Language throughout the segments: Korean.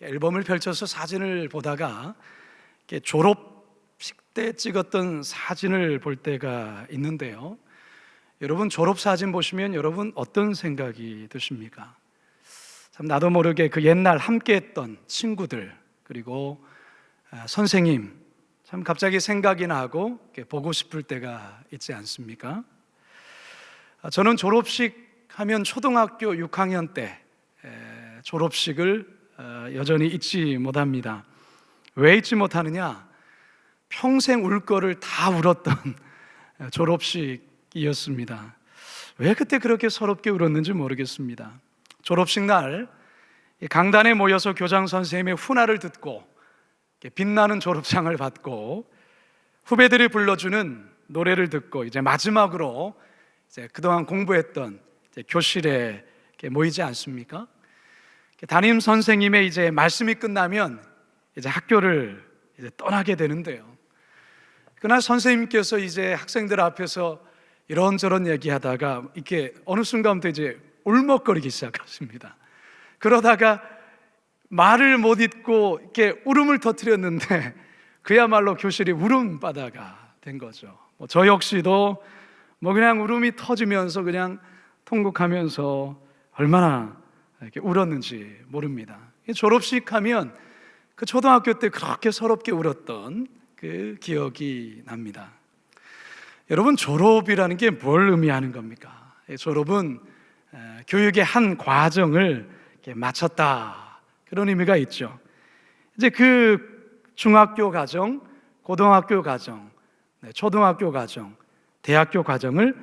앨범을 펼쳐서 사진을 보다가 졸업식 때 찍었던 사진을 볼 때가 있는데요. 여러분 졸업사진 보시면 여러분 어떤 생각이 드십니까? 참 나도 모르게 그 옛날 함께했던 친구들 그리고 선생님 참 갑자기 생각이 나고 보고 싶을 때가 있지 않습니까? 저는 졸업식 하면 초등학교 6학년 때 졸업식을 여전히 잊지 못합니다. 왜 잊지 못하느냐? 평생 울 거를 다 울었던 졸업식이었습니다. 왜 그때 그렇게 서럽게 울었는지 모르겠습니다. 졸업식 날 강단에 모여서 교장 선생님의 훈화를 듣고 빛나는 졸업장을 받고 후배들이 불러주는 노래를 듣고 이제 마지막으로 그동안 공부했던 교실에 모이지 않습니까? 담임 선생님의 이제 말씀이 끝나면 이제 학교를 이제 떠나게 되는데요. 그날 선생님께서 이제 학생들 앞에서 이런저런 얘기하다가 이렇게 어느 순간부터 이제 울먹거리기 시작하십니다. 그러다가 말을 못 잇고 이렇게 울음을 터뜨렸는데 그야말로 교실이 울음바다가 된 거죠. 저 역시도 그냥 울음이 터지면서 그냥 통곡하면서 얼마나 이렇게 울었는지 모릅니다. 졸업식 하면 그 초등학교 때 그렇게 서럽게 울었던 그 기억이 납니다. 여러분 졸업이라는 게 뭘 의미하는 겁니까? 졸업은 교육의 한 과정을 마쳤다 그런 의미가 있죠. 이제 그 중학교 과정, 고등학교 과정, 초등학교 과정, 대학교 과정을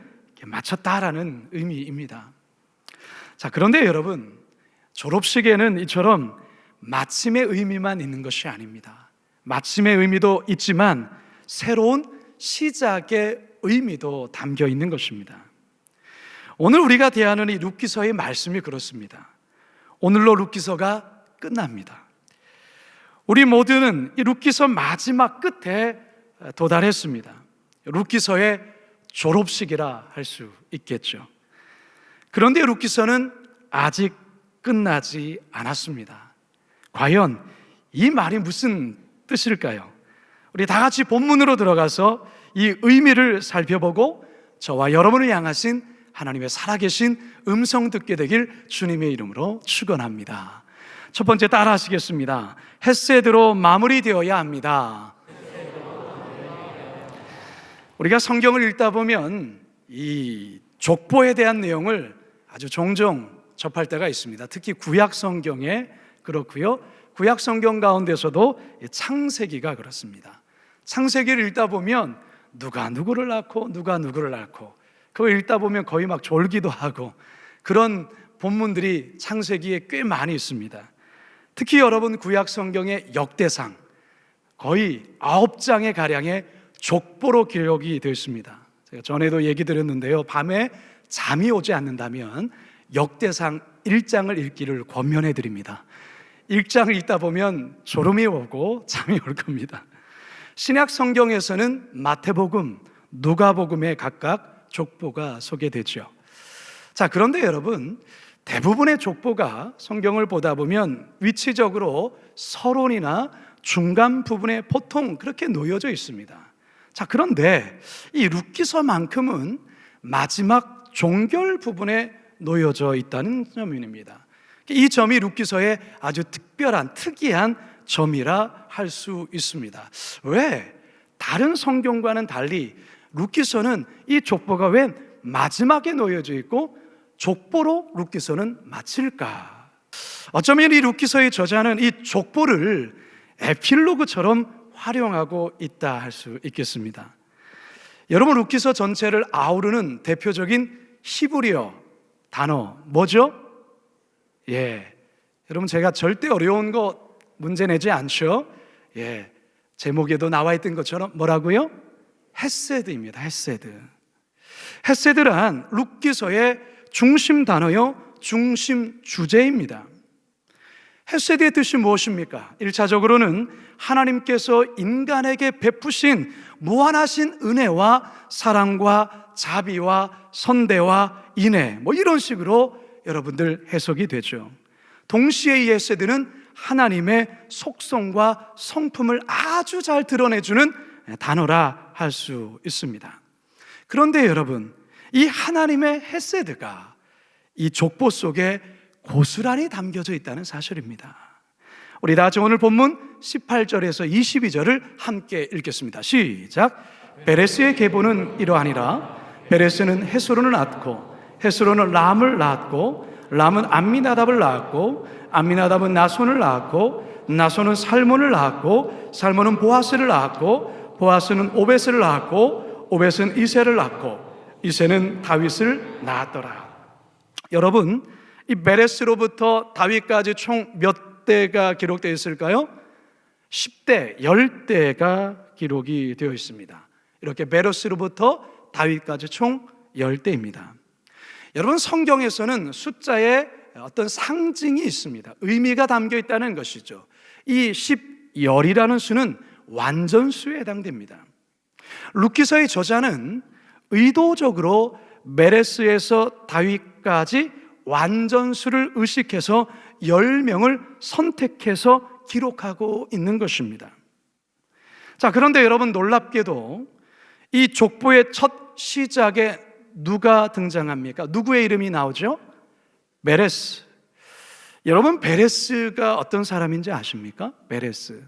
마쳤다라는 의미입니다. 자, 그런데 여러분 졸업식에는 이처럼 마침의 의미만 있는 것이 아닙니다. 마침의 의미도 있지만 새로운 시작의 의미도 담겨 있는 것입니다. 오늘 우리가 대하는 이 룻기서의 말씀이 그렇습니다. 오늘로 룻기서가 끝납니다. 우리 모두는 이 룻기서 마지막 끝에 도달했습니다. 룻기서의 졸업식이라 할 수 있겠죠. 그런데 룻기서는 아직 끝나지 않았습니다. 과연 이 말이 무슨 뜻일까요? 우리 다 같이 본문으로 들어가서 이 의미를 살펴보고 저와 여러분을 향하신 하나님의 살아계신 음성 듣게 되길 주님의 이름으로 축원합니다. 첫 번째 따라 하시겠습니다. 헷세드로 마무리되어야 합니다. 우리가 성경을 읽다 보면 이 족보에 대한 내용을 아주 종종 접할 때가 있습니다. 특히 구약 성경에 그렇고요. 구약 성경 가운데서도 창세기가 그렇습니다. 창세기를 읽다 보면 누가 누구를 낳고 누가 누구를 낳고 그거 읽다 보면 거의 막 졸기도 하고 그런 본문들이 창세기에 꽤 많이 있습니다. 특히 여러분 구약 성경의 역대상 거의 9장의 가량의 족보로 기록이 되어 있습니다. 제가 전에도 얘기 드렸는데요. 밤에 잠이 오지 않는다면 역대상 1장을 읽기를 권면해 드립니다. 1장을 읽다 보면 졸음이 오고 잠이 올 겁니다. 신약 성경에서는 마태복음, 누가복음에 각각 족보가 소개되죠. 자, 그런데 여러분 대부분의 족보가 성경을 보다 보면 위치적으로 서론이나 중간 부분에 보통 그렇게 놓여져 있습니다. 자, 그런데 이 룻기서만큼은 마지막 종결 부분에 놓여져 있다는 점입니다. 이 점이 룻기서의 아주 특별한 특이한 점이라 할 수 있습니다. 왜? 다른 성경과는 달리 룻기서는 이 족보가 왜 마지막에 놓여져 있고 족보로 룻기서는 마칠까? 어쩌면 이 룻기서의 저자는 이 족보를 에필로그처럼 활용하고 있다 할 수 있겠습니다. 여러분 룻기서 전체를 아우르는 대표적인 히브리어 단어 뭐죠? 여러분 제가 절대 어려운 거 문제 내지 않죠? 제목에도 나와 있던 것처럼 뭐라고요? 헷세드입니다. 헷세드. 헷세드란 룻기서의 중심 단어요, 중심 주제입니다. 헷세드의 뜻이 무엇입니까? 1차적으로는 하나님께서 인간에게 베푸신 무한하신 은혜와 사랑과 자비와 선대와 인애 이런 식으로 여러분들 해석이 되죠. 동시에 이 헷세드는 하나님의 속성과 성품을 아주 잘 드러내주는 단어라 할 수 있습니다. 그런데 여러분, 이 하나님의 헤세드가 이 족보 속에 고스란히 담겨져 있다는 사실입니다. 우리 다 같이 오늘 본문 18절에서 22절을 함께 읽겠습니다. 시작. 베레스의 계보는 이러하니라. 베레스는 헤스론을 낳고 헤스론은 람을 낳았고 람은 암미나답을 낳았고 암미나답은 나손을 낳았고 나손은 살몬을 낳았고 살몬은 보아스를 낳았고 보아스는 오베스를 낳았고 오베스는 이새를 낳고 이새는 다윗을 낳았더라. 여러분, 이 베레스로부터 다윗까지 총 몇 대가 기록되어 있을까요? 10대, 10대가 기록이 되어 있습니다. 이렇게 베레스로부터 다윗까지 총 10대입니다. 여러분, 성경에서는 숫자에 어떤 상징이 있습니다. 의미가 담겨 있다는 것이죠. 이 10열이라는 수는 완전수에 해당됩니다. 룻기서의 저자는 의도적으로 메레스에서 다윗까지 완전수를 의식해서 10명을 선택해서 기록하고 있는 것입니다. 자, 그런데 여러분, 놀랍게도 이 족보의 첫 시작에 누가 등장합니까? 누구의 이름이 나오죠? 메레스. 여러분, 베레스가 어떤 사람인지 아십니까? 베레스.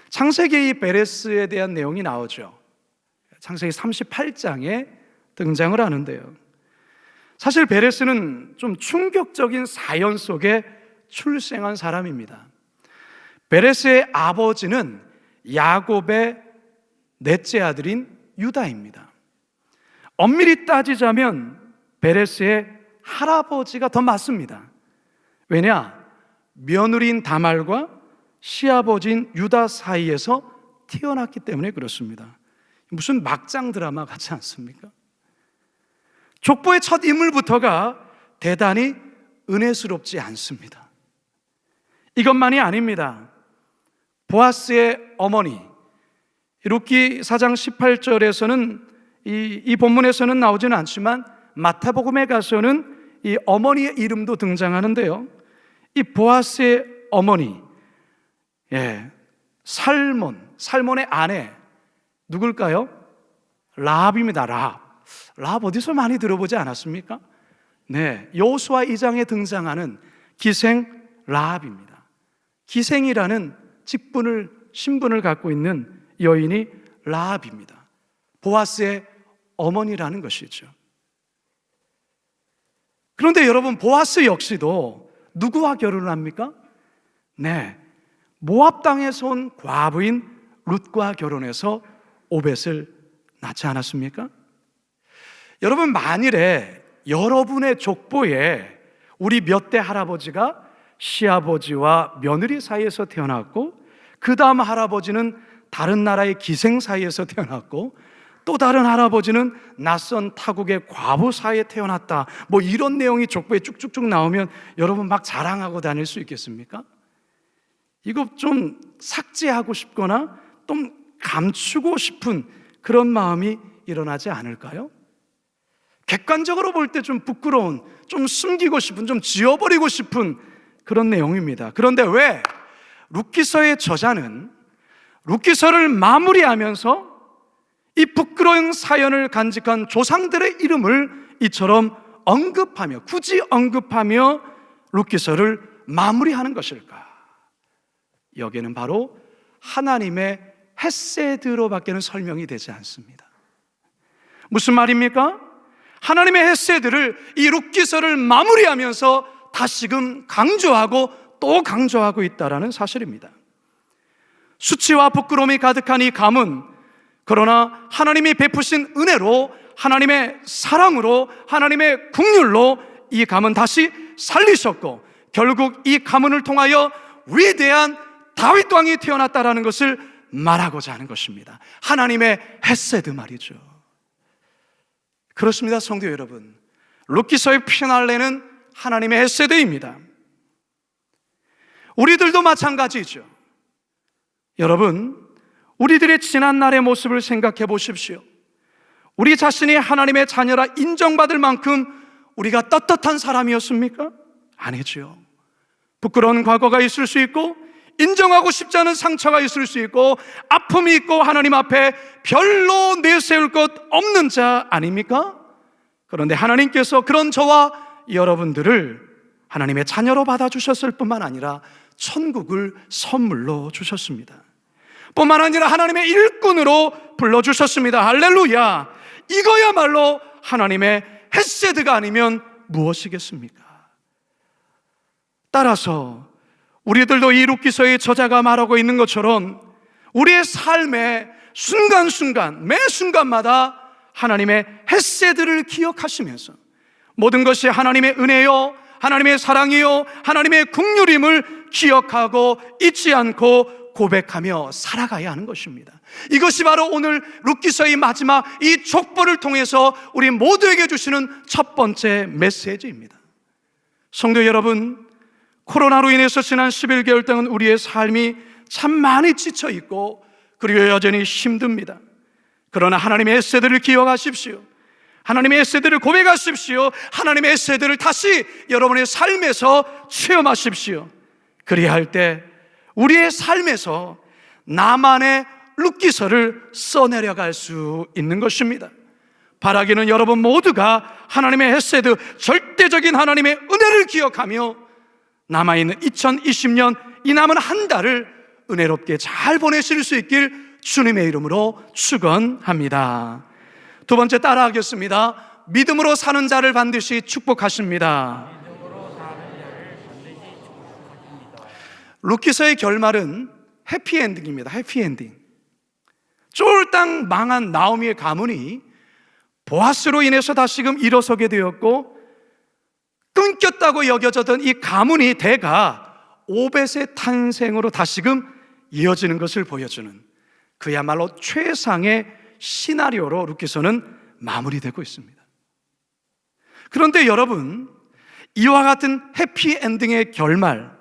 창세기 이 베레스에 대한 내용이 나오죠. 창세기 38장에 등장을 하는데요. 사실 베레스는 좀 충격적인 사연 속에 출생한 사람입니다. 베레스의 아버지는 야곱의 넷째 아들인 유다입니다. 엄밀히 따지자면 베레스의 할아버지가 더 맞습니다. 왜냐? 며느리인 다말과 시아버지인 유다 사이에서 태어났기 때문에 그렇습니다. 무슨 막장 드라마 같지 않습니까? 족보의 첫 인물부터가 대단히 은혜스럽지 않습니다. 이것만이 아닙니다. 보아스의 어머니, 룻기 4장 18절에서는 이 본문에서는 나오지는 않지만 마태복음에 가서는 이 어머니의 이름도 등장하는데요. 이 보아스의 어머니, 살몬의 아내 누굴까요? 라합입니다. 라합 어디서 많이 들어보지 않았습니까? 네, 여호수아 2장에 등장하는 기생 라합입니다. 기생이라는 신분을 갖고 있는 여인이 라합입니다. 보아스의 어머니라는 것이죠. 그런데 여러분, 보아스 역시도 누구와 결혼을 합니까? 네, 모압 땅에서 온 과부인 룻과 결혼해서 오벳을 낳지 않았습니까? 여러분, 만일에 여러분의 족보에 우리 몇 대 할아버지가 시아버지와 며느리 사이에서 태어났고 그 다음 할아버지는 다른 나라의 기생 사이에서 태어났고 또 다른 할아버지는 낯선 타국의 과부 사이에 태어났다, 뭐 이런 내용이 족보에 쭉쭉쭉 나오면 여러분 막 자랑하고 다닐 수 있겠습니까? 이거 좀 삭제하고 싶거나 좀 감추고 싶은 그런 마음이 일어나지 않을까요? 객관적으로 볼 때 좀 부끄러운, 좀 숨기고 싶은, 좀 지워버리고 싶은 그런 내용입니다. 그런데 왜 룻기서의 저자는 룻기서를 마무리하면서 이 부끄러운 사연을 간직한 조상들의 이름을 이처럼 언급하며, 굳이 언급하며 룻기서를 마무리하는 것일까? 여기에는 바로 하나님의 헤세드로밖에는 설명이 되지 않습니다. 무슨 말입니까? 하나님의 헤세드를 이 룻기서를 마무리하면서 다시금 강조하고 또 강조하고 있다는 사실입니다. 수치와 부끄러움이 가득한 이 가문, 그러나 하나님이 베푸신 은혜로, 하나님의 사랑으로, 하나님의 긍휼로 이 가문 다시 살리셨고 결국 이 가문을 통하여 위대한 다윗 왕이 태어났다라는 것을 말하고자 하는 것입니다. 하나님의 헤세드 말이죠. 그렇습니다, 성도 여러분. 룻기서의 피날레는 하나님의 헤세드입니다. 우리들도 마찬가지죠. 여러분, 우리들의 지난날의 모습을 생각해 보십시오. 우리 자신이 하나님의 자녀라 인정받을 만큼 우리가 떳떳한 사람이었습니까? 아니죠. 부끄러운 과거가 있을 수 있고, 인정하고 싶지 않은 상처가 있을 수 있고, 아픔이 있고, 하나님 앞에 별로 내세울 것 없는 자 아닙니까? 그런데 하나님께서 그런 저와 여러분들을 하나님의 자녀로 받아주셨을 뿐만 아니라 천국을 선물로 주셨습니다. 뿐만 아니라 하나님의 일꾼으로 불러주셨습니다. 할렐루야! 이거야말로 하나님의 헤세드가 아니면 무엇이겠습니까? 따라서 우리들도 이 룻기서의 저자가 말하고 있는 것처럼 우리의 삶의 순간순간, 매 순간마다 하나님의 헤세드를 기억하시면서 모든 것이 하나님의 은혜요, 하나님의 사랑이요, 하나님의 긍휼임을 기억하고 잊지 않고 고백하며 살아가야 하는 것입니다. 이것이 바로 오늘 룻기서의 마지막 이 족보를 통해서 우리 모두에게 주시는 첫 번째 메시지입니다. 성도 여러분, 코로나로 인해서 지난 11개월 동안 우리의 삶이 참 많이 지쳐 있고, 그리고 여전히 힘듭니다. 그러나 하나님의 에세드를 기억하십시오. 하나님의 에세드를 고백하십시오. 하나님의 에세드를 다시 여러분의 삶에서 체험하십시오. 그리야 할 때 우리의 삶에서 나만의 룻기서를 써내려갈 수 있는 것입니다. 바라기는 여러분 모두가 하나님의 헤세드, 절대적인 하나님의 은혜를 기억하며 남아있는 2020년 이 남은 한 달을 은혜롭게 잘 보내실 수 있길 주님의 이름으로 축원합니다. 두 번째 따라하겠습니다. 믿음으로 사는 자를 반드시 축복하십니다. 룻기서의 결말은 해피엔딩입니다. 해피엔딩. 쫄딱 망한 나오미의 가문이 보아스로 인해서 다시금 일어서게 되었고, 끊겼다고 여겨졌던 이 가문이 대가 오벳의 탄생으로 다시금 이어지는 것을 보여주는 그야말로 최상의 시나리오로 룻기서는 마무리되고 있습니다. 그런데 여러분, 이와 같은 해피엔딩의 결말,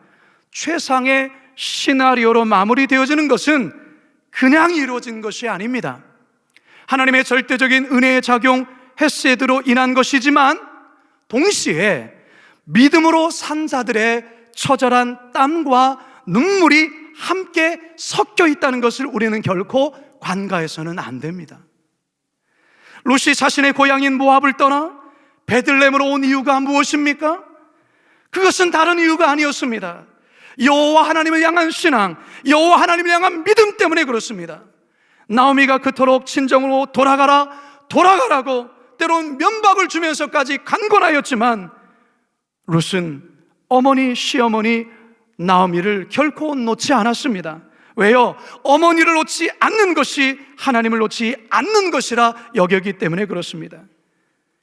최상의 시나리오로 마무리되어지는 것은 그냥 이루어진 것이 아닙니다. 하나님의 절대적인 은혜의 작용, 헤세드로 인한 것이지만 동시에 믿음으로 산 자들의 처절한 땀과 눈물이 함께 섞여 있다는 것을 우리는 결코 관가해서는 안 됩니다. 룻이 자신의 고향인 모압을 떠나 베들레헴으로 온 이유가 무엇입니까? 그것은 다른 이유가 아니었습니다. 여호와 하나님을 향한 신앙, 여호와 하나님을 향한 믿음 때문에 그렇습니다. 나오미가 그토록 친정으로 돌아가라고 때론 면박을 주면서까지 간권하였지만 룻은 어머니, 시어머니 나오미를 결코 놓지 않았습니다. 왜요? 어머니를 놓지 않는 것이 하나님을 놓지 않는 것이라 여겼기 때문에 그렇습니다.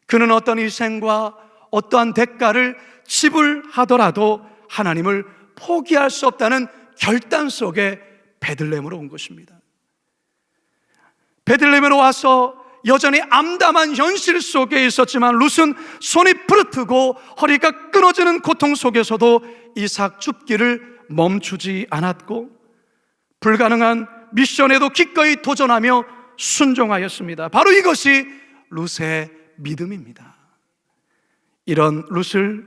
그는 어떤 희생과 어떠한 대가를 지불하더라도 하나님을 포기할 수 없다는 결단 속에 베들레헴으로 온 것입니다. 베들레헴으로 와서 여전히 암담한 현실 속에 있었지만 룻은 손이 부르트고 허리가 끊어지는 고통 속에서도 이삭 줍기를 멈추지 않았고 불가능한 미션에도 기꺼이 도전하며 순종하였습니다. 바로 이것이 룻의 믿음입니다. 이런 룻을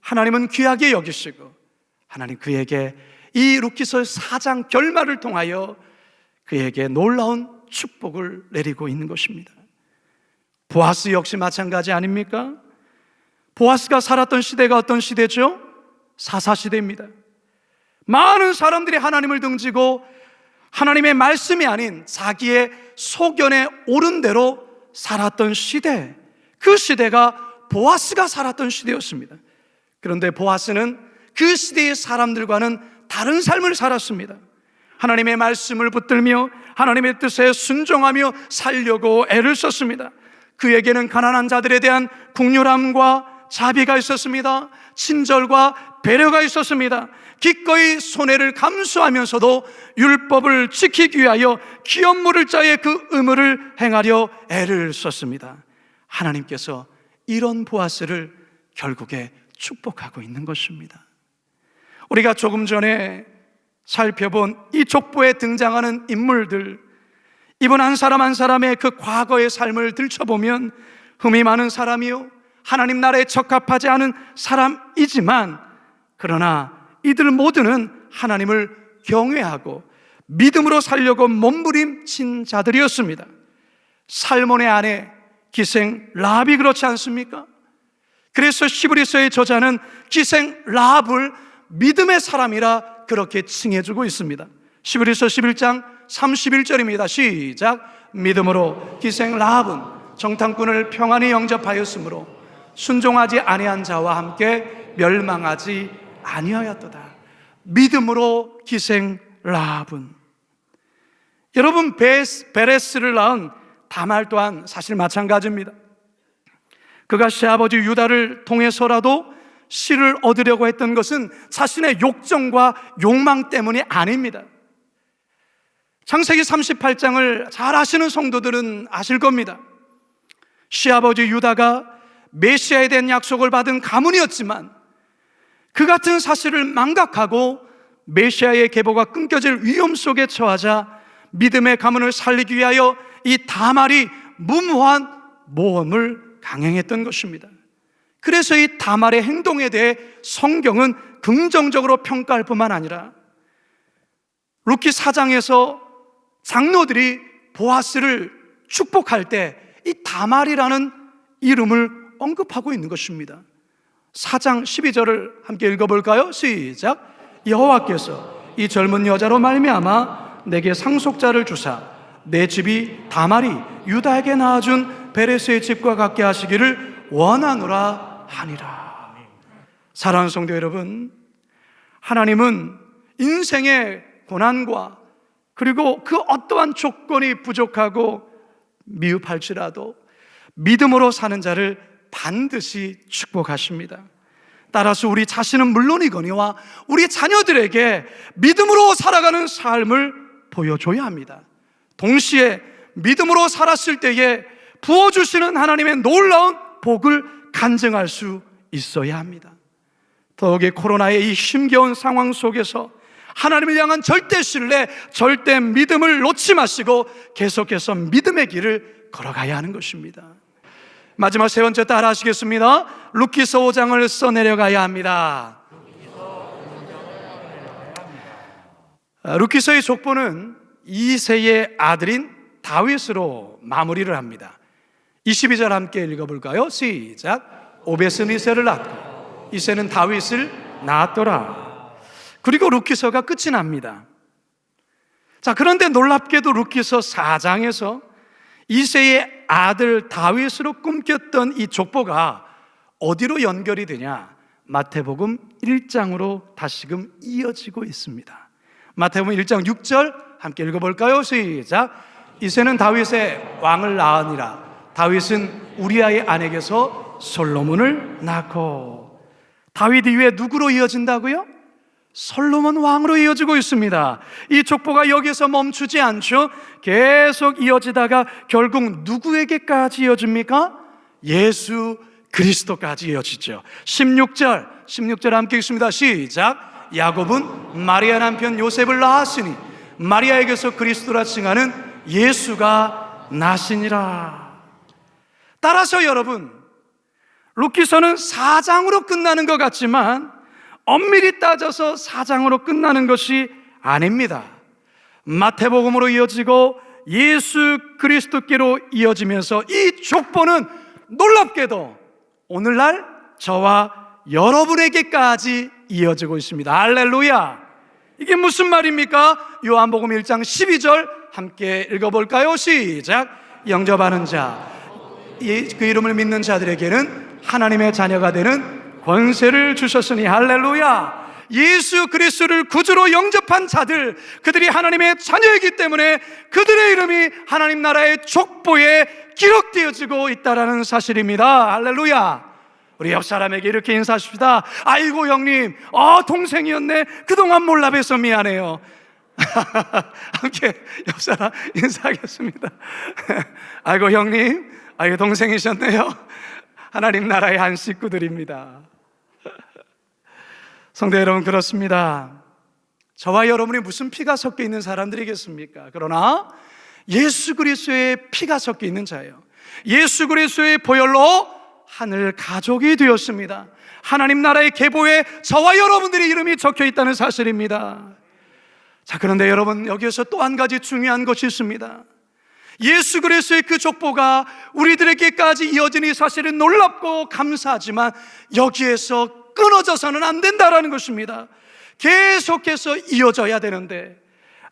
하나님은 귀하게 여기시고 하나님 그에게 이 룻기서 4장 결말을 통하여 그에게 놀라운 축복을 내리고 있는 것입니다. 보아스 역시 마찬가지 아닙니까? 보아스가 살았던 시대가 어떤 시대죠? 사사시대입니다. 많은 사람들이 하나님을 등지고 하나님의 말씀이 아닌 자기의 소견에 옳은 대로 살았던 시대, 그 시대가 보아스가 살았던 시대였습니다. 그런데 보아스는 그 시대의 사람들과는 다른 삶을 살았습니다. 하나님의 말씀을 붙들며 하나님의 뜻에 순종하며 살려고 애를 썼습니다. 그에게는 가난한 자들에 대한 긍휼함과 자비가 있었습니다. 친절과 배려가 있었습니다. 기꺼이 손해를 감수하면서도 율법을 지키기 위하여 기업 물을 자의 그 의무를 행하려 애를 썼습니다. 하나님께서 이런 보아스를 결국에 축복하고 있는 것입니다. 우리가 조금 전에 살펴본 이 족보에 등장하는 인물들, 이분 한 사람 한 사람의 그 과거의 삶을 들춰보면 흠이 많은 사람이요 하나님 나라에 적합하지 않은 사람이지만 그러나 이들 모두는 하나님을 경외하고 믿음으로 살려고 몸부림친 자들이었습니다. 살몬의 아내 기생 라합이 그렇지 않습니까? 그래서 히브리서의 저자는 기생 라합을 믿음의 사람이라 그렇게 칭해주고 있습니다. 히브리서 11장 31절입니다. 시작. 믿음으로 기생 라합은 정탐꾼을 평안히 영접하였으므로 순종하지 아니한 자와 함께 멸망하지 아니하였도다. 믿음으로 기생 라합은, 여러분, 베레스를 낳은 다말 또한 사실 마찬가지입니다. 그가 시아버지 유다를 통해서라도 씨를 얻으려고 했던 것은 자신의 욕정과 욕망 때문이 아닙니다. 창세기 38장을 잘 아시는 성도들은 아실 겁니다. 시아버지 유다가 메시아에 대한 약속을 받은 가문이었지만 그 같은 사실을 망각하고 메시아의 계보가 끊겨질 위험 속에 처하자 믿음의 가문을 살리기 위하여 이 다말이 무모한 모험을 강행했던 것입니다. 그래서 이 다말의 행동에 대해 성경은 긍정적으로 평가할 뿐만 아니라 룻기 4장에서 장로들이 보아스를 축복할 때 이 다말이라는 이름을 언급하고 있는 것입니다. 4장 12절을 함께 읽어볼까요? 시작. 여호와께서 이 젊은 여자로 말미암아 내게 상속자를 주사 내 집이 다말이 유다에게 낳아준 베레스의 집과 같게 하시기를 원하노라 하니라. 사랑하는 성도 여러분, 하나님은 인생의 고난과 그리고 그 어떠한 조건이 부족하고 미흡할지라도 믿음으로 사는 자를 반드시 축복하십니다. 따라서 우리 자신은 물론이거니와 우리 자녀들에게 믿음으로 살아가는 삶을 보여줘야 합니다. 동시에 믿음으로 살았을 때에 부어주시는 하나님의 놀라운 복을 간증할 수 있어야 합니다. 더욱이 코로나의 이 힘겨운 상황 속에서 하나님을 향한 절대 신뢰, 절대 믿음을 놓지 마시고 계속해서 믿음의 길을 걸어가야 하는 것입니다. 마지막 세 번째 따라 하시겠습니다. 룻기서 5장을 써내려가야 합니다. 룻기서의 족보는 이새의 아들인 다윗으로 마무리를 합니다. 22절 함께 읽어볼까요? 시작. 오벳은 이새를 낳고 이새는 다윗을 낳았더라. 그리고 룻기서가 끝이 납니다. 자, 그런데 놀랍게도 룻기서 4장에서 이새의 아들 다윗으로 꿈겼던 이 족보가 어디로 연결이 되냐? 마태복음 1장으로 다시금 이어지고 있습니다. 마태복음 1장 6절 함께 읽어볼까요? 시작. 이새는 다윗의 왕을 낳으니라. 다윗은 우리아의 아내에게서 솔로몬을 낳고. 다윗 이후에 누구로 이어진다고요? 솔로몬 왕으로 이어지고 있습니다. 이 족보가 여기서 멈추지 않죠. 계속 이어지다가 결국 누구에게까지 이어집니까? 예수 그리스도까지 이어지죠. 16절 함께 읽습니다. 시작. 야곱은 마리아 남편 요셉을 낳았으니 마리아에게서 그리스도라 칭하는 예수가 나시니라. 따라서 여러분, 룻기서는 4장으로 끝나는 것 같지만 엄밀히 따져서 4장으로 끝나는 것이 아닙니다. 마태복음으로 이어지고 예수 그리스도께로 이어지면서 이 족보는 놀랍게도 오늘날 저와 여러분에게까지 이어지고 있습니다. 할렐루야! 이게 무슨 말입니까? 요한복음 1장 12절 함께 읽어볼까요? 시작. 영접하는 자, 그 이름을 믿는 자들에게는 하나님의 자녀가 되는 권세를 주셨으니. 할렐루야! 예수 그리스도를 구주로 영접한 자들, 그들이 하나님의 자녀이기 때문에 그들의 이름이 하나님 나라의 족보에 기록되어지고 있다는 사실입니다. 할렐루야! 우리 옆 사람에게 이렇게 인사하십시다. 아이고 형님, 동생이었네. 그동안 몰라 뵈서 미안해요. 함께 옆 사람 인사하겠습니다. 아이고 형님, 아이고 동생이셨네요. 하나님 나라의 한 식구들입니다. 성도 여러분, 그렇습니다. 저와 여러분이 무슨 피가 섞여 있는 사람들이겠습니까? 그러나 예수 그리스도의 피가 섞여 있는 자예요. 예수 그리스도의 보혈로 하늘 가족이 되었습니다. 하나님 나라의 계보에 저와 여러분들의 이름이 적혀 있다는 사실입니다. 자, 그런데 여러분, 여기에서 또 한 가지 중요한 것이 있습니다. 예수 그리스도의 그 족보가 우리들에게까지 이어지니 사실은 놀랍고 감사하지만 여기에서 끊어져서는 안 된다라는 것입니다. 계속해서 이어져야 되는데,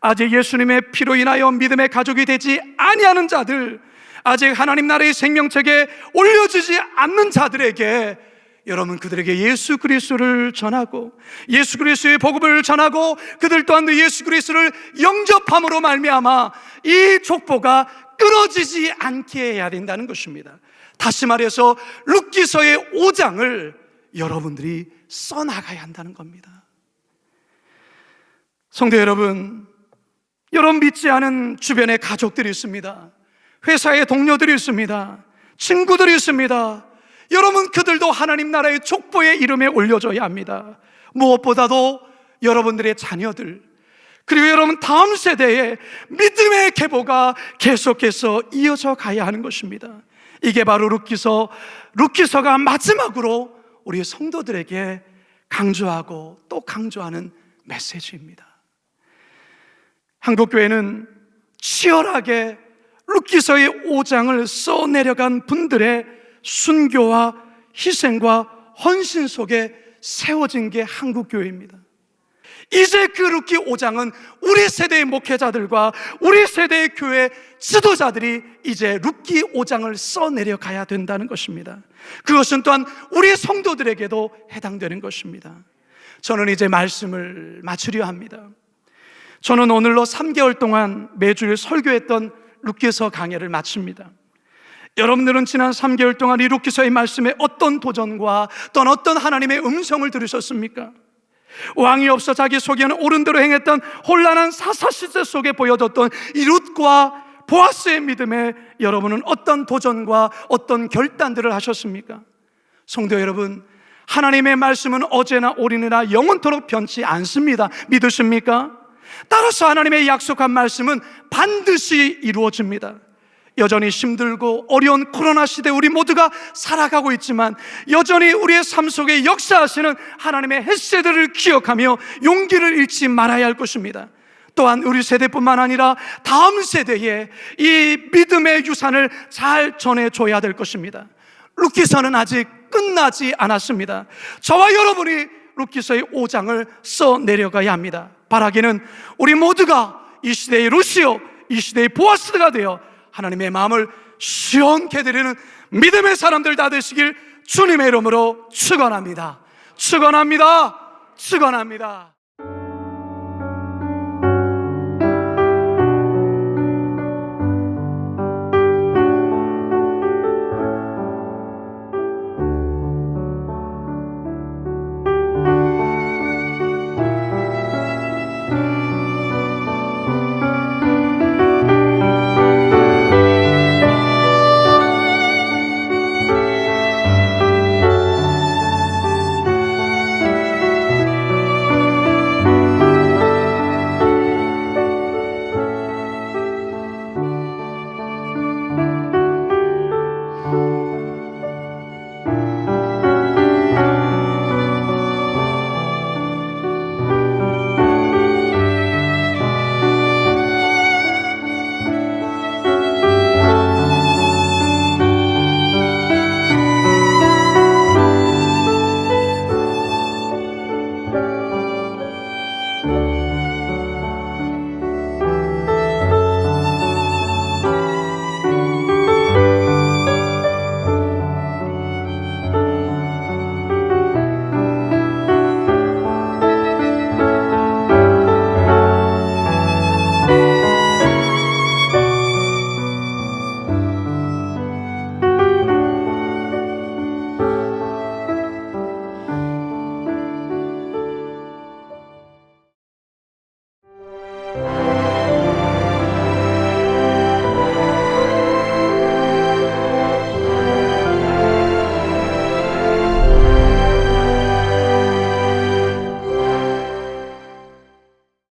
아직 예수님의 피로 인하여 믿음의 가족이 되지 아니하는 자들, 아직 하나님 나라의 생명책에 올려지지 않는 자들에게 여러분, 그들에게 예수 그리스도를 전하고 예수 그리스도의 복음을 전하고 그들 또한 예수 그리스도를 영접함으로 말미암아 이 족보가 끊어지지 않게 해야 된다는 것입니다. 다시 말해서 룻기서의 5장을 여러분들이 써나가야 한다는 겁니다. 성도 여러분, 여러분 믿지 않은 주변에 가족들이 있습니다. 회사에 동료들이 있습니다. 친구들이 있습니다. 여러분, 그들도 하나님 나라의 족보의 이름에 올려줘야 합니다. 무엇보다도 여러분들의 자녀들, 그리고 여러분 다음 세대에 믿음의 계보가 계속해서 이어져 가야 하는 것입니다. 이게 바로 룻기서가 마지막으로 우리 성도들에게 강조하고 또 강조하는 메시지입니다. 한국교회는 치열하게 룻기서의 5장을 써내려간 분들의 순교와 희생과 헌신 속에 세워진 게 한국교회입니다. 이제 그 룻기 5장은 우리 세대의 목회자들과 우리 세대의 교회 지도자들이 이제 룻기 5장을 써내려가야 된다는 것입니다. 그것은 또한 우리 성도들에게도 해당되는 것입니다. 저는 이제 말씀을 마치려 합니다. 저는 오늘로 3개월 동안 매주일 설교했던 룻기서 강해를 마칩니다. 여러분들은 지난 3개월 동안 이 룻기서의 말씀에 어떤 도전과 또는 어떤 하나님의 음성을 들으셨습니까? 왕이 없어 자기 속에는 옳은 대로 행했던 혼란한 사사시대 속에 보여줬던 이 룻과 보아스의 믿음에 여러분은 어떤 도전과 어떤 결단들을 하셨습니까? 성도 여러분, 하나님의 말씀은 어제나 오늘이나 영원토록 변치 않습니다. 믿으십니까? 따라서 하나님의 약속한 말씀은 반드시 이루어집니다. 여전히 힘들고 어려운 코로나 시대 우리 모두가 살아가고 있지만 여전히 우리의 삶 속에 역사하시는 하나님의 햇새들을 기억하며 용기를 잃지 말아야 할 것입니다. 또한 우리 세대뿐만 아니라 다음 세대에 이 믿음의 유산을 잘 전해줘야 될 것입니다. 룻기서는 아직 끝나지 않았습니다. 저와 여러분이 룻기서의 5장을 써내려가야 합니다. 바라기는 우리 모두가 이 시대의 룻이요 이 시대의 보아스가 되어 하나님의 마음을 시원케 드리는 믿음의 사람들 다 되시길 주님의 이름으로 축원합니다. 축원합니다. 축원합니다.